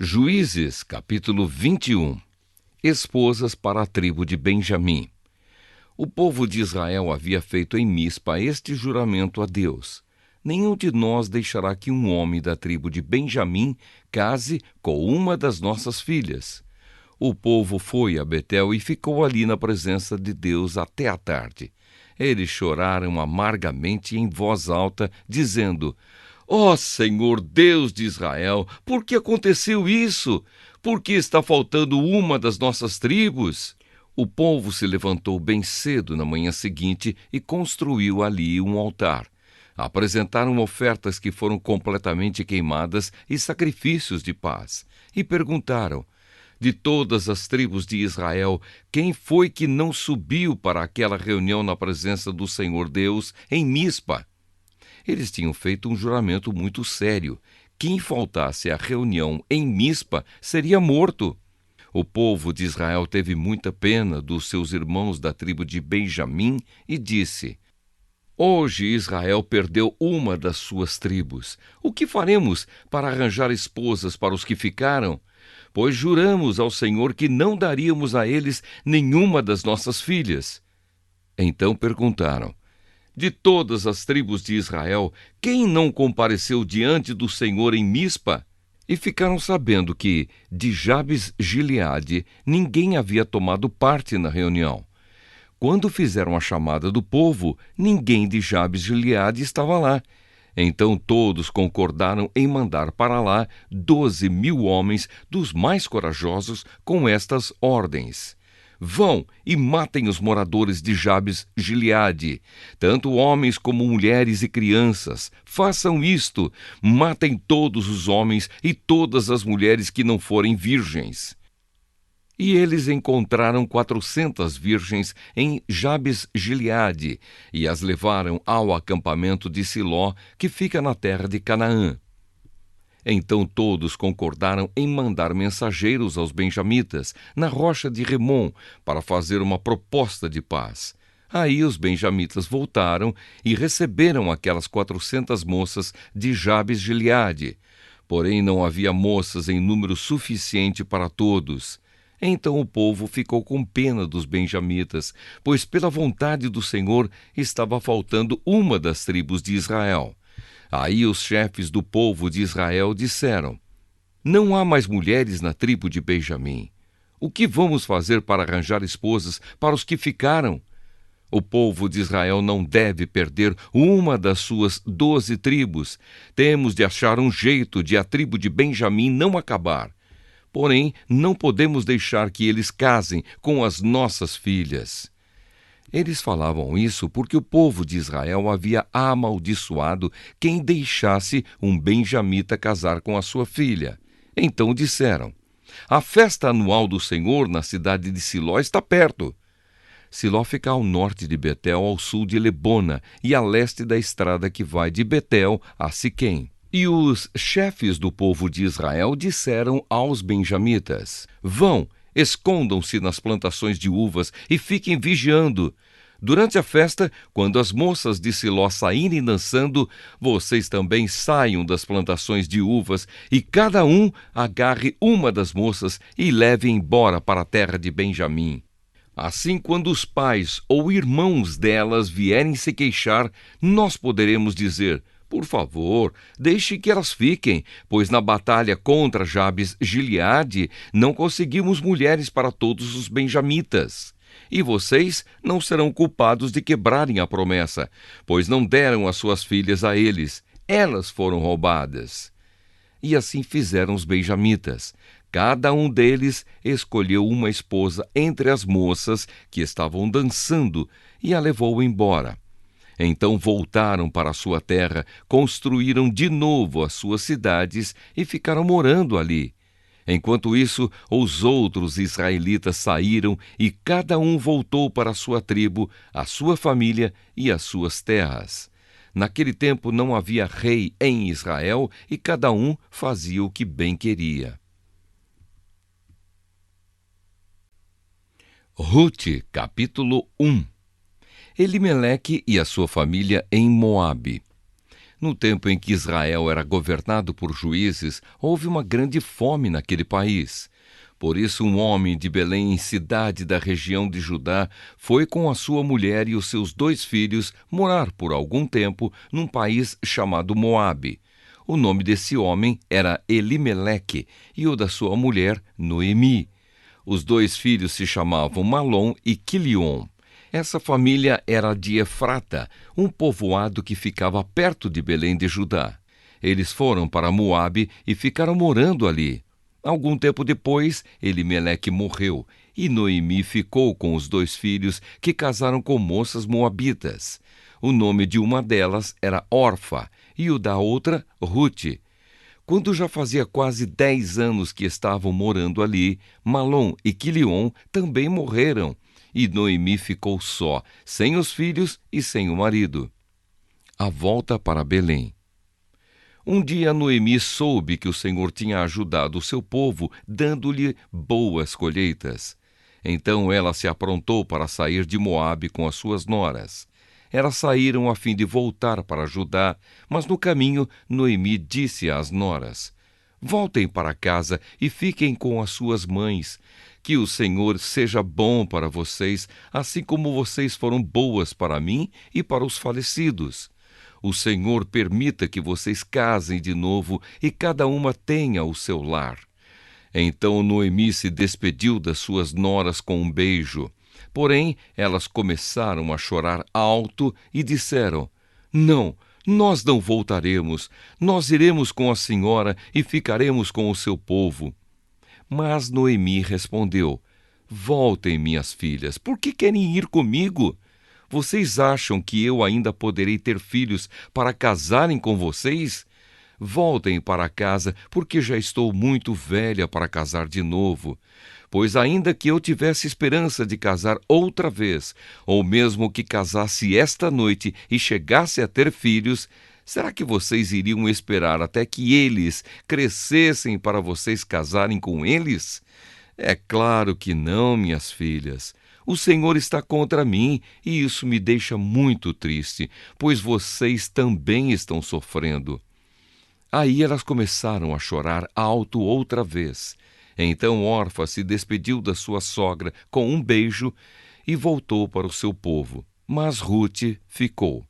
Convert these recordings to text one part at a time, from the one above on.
Juízes, capítulo 21. Esposas para a tribo de Benjamim. O povo de Israel havia feito em Mispa este juramento a Deus: nenhum de nós deixará que um homem da tribo de Benjamim case com uma das nossas filhas. O povo foi a Betel e ficou ali na presença de Deus até a tarde. Eles choraram amargamente em voz alta, dizendo: Ó Senhor Deus de Israel, por que aconteceu isso? Por que está faltando uma das nossas tribos? O povo se levantou bem cedo na manhã seguinte e construiu ali um altar. Apresentaram ofertas que foram completamente queimadas e sacrifícios de paz. E perguntaram: de todas as tribos de Israel, quem foi que não subiu para aquela reunião na presença do Senhor Deus em Mispa? Eles tinham feito um juramento muito sério. Quem faltasse à reunião em Mispa seria morto. O povo de Israel teve muita pena dos seus irmãos da tribo de Benjamim e disse: Hoje Israel perdeu uma das suas tribos. O que faremos para arranjar esposas para os que ficaram? Pois juramos ao Senhor que não daríamos a eles nenhuma das nossas filhas. Então perguntaram: de todas as tribos de Israel, quem não compareceu diante do Senhor em Mispa? E ficaram sabendo que, de Jabes-Gileade, ninguém havia tomado parte na reunião. Quando fizeram a chamada do povo, ninguém de Jabes-Gileade estava lá. Então todos concordaram em mandar para lá 12.000 homens dos mais corajosos com estas ordens: Vão e matem os moradores de Jabes-Gileade, tanto homens como mulheres e crianças. Façam isto, matem todos os homens e todas as mulheres que não forem virgens. E eles encontraram 400 virgens em Jabes-Gileade e as levaram ao acampamento de Siló, que fica na terra de Canaã. Então todos concordaram em mandar mensageiros aos benjamitas, na rocha de Remom, para fazer uma proposta de paz. Aí os benjamitas voltaram e receberam aquelas 400 moças de Jabes-Gileade. Porém não havia moças em número suficiente para todos. Então o povo ficou com pena dos benjamitas, pois pela vontade do Senhor estava faltando uma das tribos de Israel. Aí os chefes do povo de Israel disseram: não há mais mulheres na tribo de Benjamim. O que vamos fazer para arranjar esposas para os que ficaram? O povo de Israel não deve perder uma das suas 12 tribos. Temos de achar um jeito de a tribo de Benjamim não acabar. Porém, não podemos deixar que eles casem com as nossas filhas. Eles falavam isso porque o povo de Israel havia amaldiçoado quem deixasse um benjamita casar com a sua filha. Então disseram: a festa anual do Senhor na cidade de Siló está perto. Siló fica ao norte de Betel, ao sul de Lebona, e a leste da estrada que vai de Betel a Siquém. E os chefes do povo de Israel disseram aos benjamitas: vão, escondam-se nas plantações de uvas e fiquem vigiando. Durante a festa, quando as moças de Siló saírem dançando, vocês também saiam das plantações de uvas e cada um agarre uma das moças e leve embora para a terra de Benjamim. Assim, quando os pais ou irmãos delas vierem se queixar, nós poderemos dizer: por favor, deixe que elas fiquem, pois na batalha contra Jabes-Gileade não conseguimos mulheres para todos os benjamitas. E vocês não serão culpados de quebrarem a promessa, pois não deram as suas filhas a eles, elas foram roubadas. E assim fizeram os benjamitas. Cada um deles escolheu uma esposa entre as moças que estavam dançando e a levou embora. Então voltaram para a sua terra, construíram de novo as suas cidades e ficaram morando ali. Enquanto isso, os outros israelitas saíram e cada um voltou para a sua tribo, a sua família e as suas terras. Naquele tempo não havia rei em Israel e cada um fazia o que bem queria. Rute, capítulo 1. Elimeleque e a sua família em Moabe. No tempo em que Israel era governado por juízes, houve uma grande fome naquele país. Por isso, um homem de Belém, cidade da região de Judá, foi com a sua mulher e os seus 2 filhos morar por algum tempo num país chamado Moabe. O nome desse homem era Elimeleque e o da sua mulher, Noemi. Os 2 filhos se chamavam Malom e Quilion. Essa família era de Efrata, um povoado que ficava perto de Belém de Judá. Eles foram para Moabe e ficaram morando ali. Algum tempo depois, Elimeleque morreu e Noemi ficou com os 2 filhos que casaram com moças moabitas. O nome de uma delas era Orfa e o da outra, Rute. Quando já fazia quase 10 anos que estavam morando ali, Malom e Quilion também morreram. E Noemi ficou só, sem os filhos e sem o marido. A volta para Belém. Um dia Noemi soube que o Senhor tinha ajudado o seu povo, dando-lhe boas colheitas. Então ela se aprontou para sair de Moabe com as suas noras. Elas saíram a fim de voltar para Judá, mas no caminho Noemi disse às noras: Voltem para casa e fiquem com as suas mães. Que o Senhor seja bom para vocês, assim como vocês foram boas para mim e para os falecidos. O Senhor permita que vocês casem de novo e cada uma tenha o seu lar. Então Noemi se despediu das suas noras com um beijo. Porém, elas começaram a chorar alto e disseram: Não, nós não voltaremos. Nós iremos com a senhora e ficaremos com o seu povo. Mas Noemi respondeu: Voltem, minhas filhas, por que querem ir comigo? Vocês acham que eu ainda poderei ter filhos para casarem com vocês? Voltem para casa, porque já estou muito velha para casar de novo. Pois ainda que eu tivesse esperança de casar outra vez, ou mesmo que casasse esta noite e chegasse a ter filhos, será que vocês iriam esperar até que eles crescessem para vocês casarem com eles? É claro que não, minhas filhas. O Senhor está contra mim e isso me deixa muito triste, pois vocês também estão sofrendo. Aí elas começaram a chorar alto outra vez. Então Orfa se despediu da sua sogra com um beijo e voltou para o seu povo. Mas Rute ficou.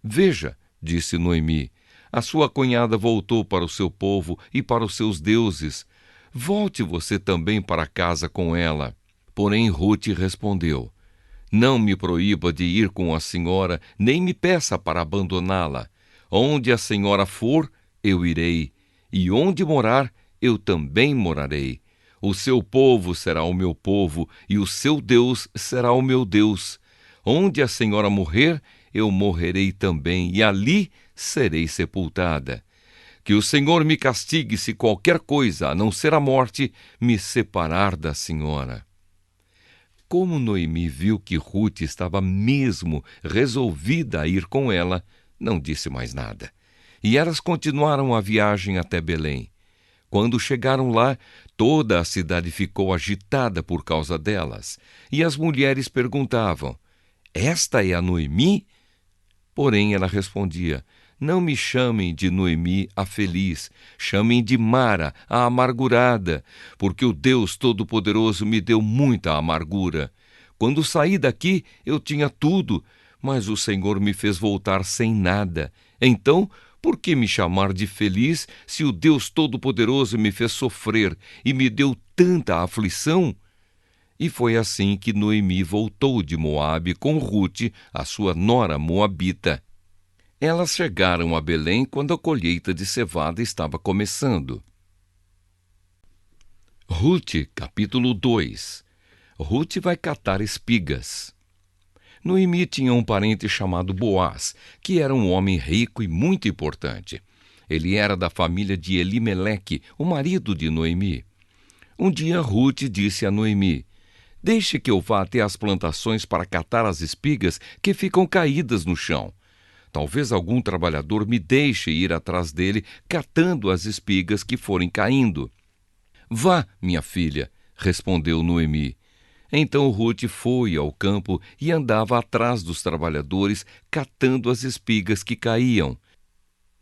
Veja, disse Noemi, a sua cunhada voltou para o seu povo e para os seus deuses. Volte você também para casa com ela. Porém Rute respondeu: Não me proíba de ir com a senhora, nem me peça para abandoná-la. Onde a senhora for, eu irei, e onde morar, eu também morarei. O seu povo será o meu povo, e o seu Deus será o meu Deus. Onde a senhora morrer, eu morrerei também, e ali serei sepultada. Que o Senhor me castigue se qualquer coisa, a não ser a morte, me separar da senhora. Como Noemi viu que Rute estava mesmo resolvida a ir com ela, não disse mais nada. E elas continuaram a viagem até Belém. Quando chegaram lá, toda a cidade ficou agitada por causa delas. E as mulheres perguntavam: Esta é a Noemi? Porém ela respondia: Não me chamem de Noemi a feliz, chamem de Mara a amargurada, porque o Deus Todo-Poderoso me deu muita amargura. Quando saí daqui, eu tinha tudo, mas o Senhor me fez voltar sem nada. Então, por que me chamar de feliz se o Deus Todo-Poderoso me fez sofrer e me deu tanta aflição? E foi assim que Noemi voltou de Moabe com Rute, a sua nora moabita. Elas chegaram a Belém quando a colheita de cevada estava começando. Rute, capítulo 2. Rute vai catar espigas. Noemi tinha um parente chamado Boaz, que era um homem rico e muito importante. Ele era da família de Elimeleque, o marido de Noemi. Um dia Rute disse a Noemi: Deixe que eu vá até as plantações para catar as espigas que ficam caídas no chão. Talvez algum trabalhador me deixe ir atrás dele catando as espigas que forem caindo. Vá, minha filha, respondeu Noemi. Então Rute foi ao campo e andava atrás dos trabalhadores catando as espigas que caíam.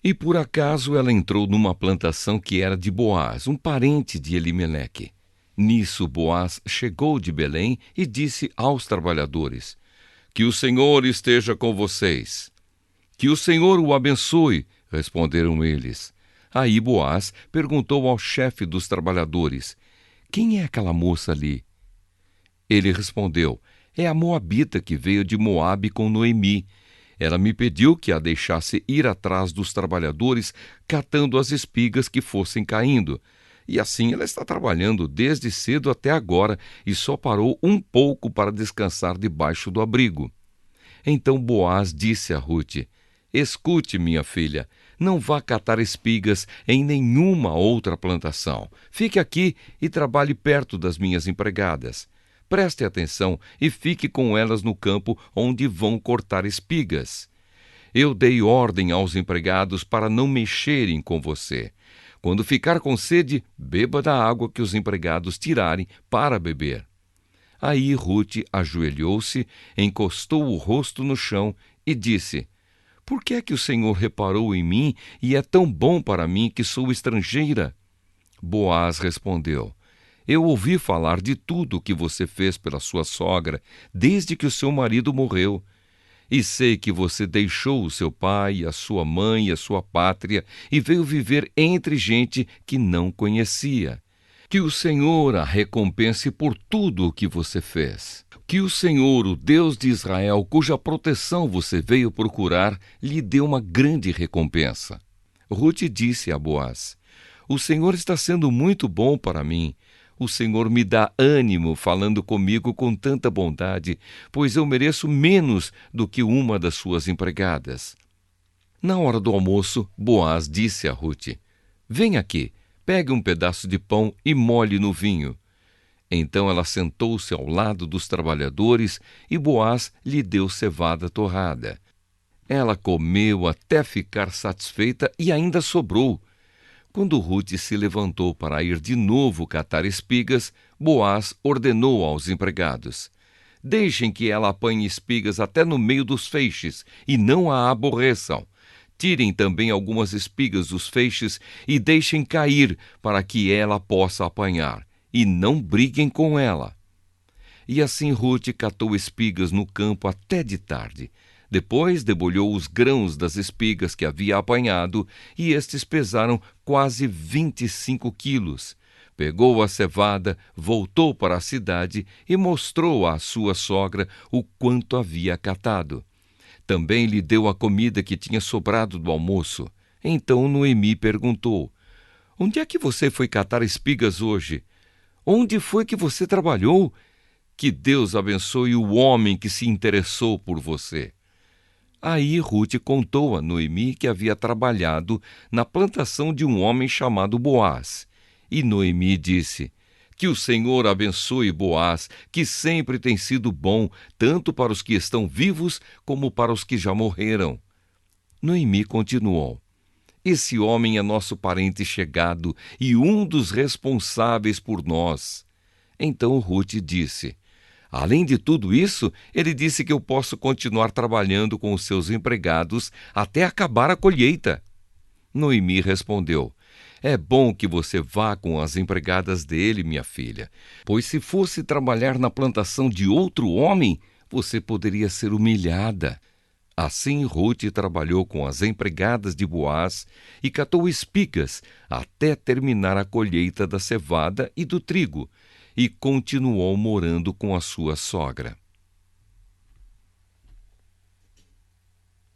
E por acaso ela entrou numa plantação que era de Boaz, um parente de Elimeleque. Nisso Boaz chegou de Belém e disse aos trabalhadores: Que o Senhor esteja com vocês. Que o Senhor o abençoe, responderam eles. Aí Boaz perguntou ao chefe dos trabalhadores: Quem é aquela moça ali? Ele respondeu: É a moabita que veio de Moabe com Noemi. Ela me pediu que a deixasse ir atrás dos trabalhadores, catando as espigas que fossem caindo. E assim ela está trabalhando desde cedo até agora e só parou um pouco para descansar debaixo do abrigo. Então Boaz disse a Rute: Escute, minha filha, não vá catar espigas em nenhuma outra plantação. Fique aqui e trabalhe perto das minhas empregadas. Preste atenção e fique com elas no campo onde vão cortar espigas. Eu dei ordem aos empregados para não mexerem com você. Quando ficar com sede, beba da água que os empregados tirarem para beber. Aí Rute ajoelhou-se, encostou o rosto no chão e disse: Por que é que o Senhor reparou em mim e é tão bom para mim que sou estrangeira? Boaz respondeu: Eu ouvi falar de tudo o que você fez pela sua sogra desde que o seu marido morreu. E sei que você deixou o seu pai, a sua mãe e a sua pátria e veio viver entre gente que não conhecia. Que o Senhor a recompense por tudo o que você fez. Que o Senhor, o Deus de Israel, cuja proteção você veio procurar, lhe dê uma grande recompensa. Rute disse a Boaz: O Senhor está sendo muito bom para mim. O Senhor me dá ânimo falando comigo com tanta bondade, pois eu mereço menos do que uma das suas empregadas. Na hora do almoço, Boaz disse a Rute: Vem aqui, pegue um pedaço de pão e molhe no vinho. Então ela sentou-se ao lado dos trabalhadores e Boaz lhe deu cevada torrada. Ela comeu até ficar satisfeita e ainda sobrou. Quando Rute se levantou para ir de novo catar espigas, Boaz ordenou aos empregados: Deixem que ela apanhe espigas até no meio dos feixes, e não a aborreçam. Tirem também algumas espigas dos feixes e deixem cair, para que ela possa apanhar, e não briguem com ela. E assim Rute catou espigas no campo até de tarde. Depois debulhou os grãos das espigas que havia apanhado, e estes pesaram quase 25 quilos. Pegou a cevada, voltou para a cidade e mostrou à sua sogra o quanto havia catado. Também lhe deu a comida que tinha sobrado do almoço. Então Noemi perguntou: Onde é que você foi catar espigas hoje? Onde foi que você trabalhou? Que Deus abençoe o homem que se interessou por você. Aí Rute contou a Noemi que havia trabalhado na plantação de um homem chamado Boaz. E Noemi disse: Que o Senhor abençoe Boaz, que sempre tem sido bom, tanto para os que estão vivos como para os que já morreram. Noemi continuou: Esse homem é nosso parente chegado e um dos responsáveis por nós. Então Rute disse: Além de tudo isso, ele disse que eu posso continuar trabalhando com os seus empregados até acabar a colheita. Noemi respondeu: É bom que você vá com as empregadas dele, minha filha, pois se fosse trabalhar na plantação de outro homem, você poderia ser humilhada. Assim Rute trabalhou com as empregadas de Boaz e catou espigas até terminar a colheita da cevada e do trigo, e continuou morando com a sua sogra.